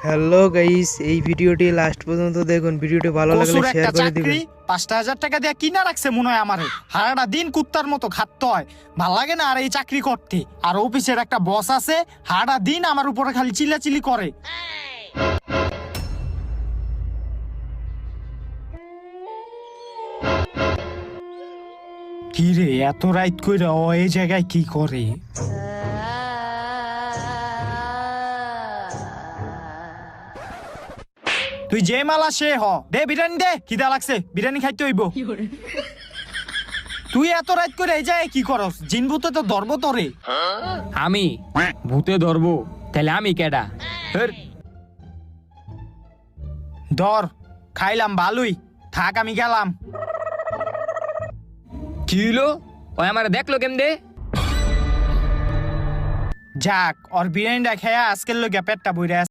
Hello guys, এই ভিডিওটি last পর্যন্ত দেখুন। ভিডিওটি ভালো লাগলে শেয়ার করে দিবেন। ৫,০০০ টাকা দিয়ে কিনা রাখছে মনে হয় আমারে। সারাটা দিন কুত্তার মতো খাটতে হয়, ভাল লাগে না আর এই চাকরি করতে। আর অফিসের একটা বস আছে, সারাটা দিন আমার উপরে খালি চিল্লাচিল্লি করে। কি রে, এত রাইত কইরা ও এই জায়গায় কি করে? তুই যে মালা সে হ, দে বিরিয়ানি দে, খিদা লাগছে, বিরিয়ানি খাইতে হইব। তুই এত রাত করে এই যায় কি করস? জিন ভূতে তো ধরবো তোরে। আমি ভূতে ধরবো? তাহলে আমি কেডা? ধর, খাইলাম ভালোই, থাক আমি গেলাম। কি হইলো? ওই আমার দেখলো কেমদে? যাক, ওর বিরিয়ানিটা খেয়ে আজকের লোকে পেটটা বইরা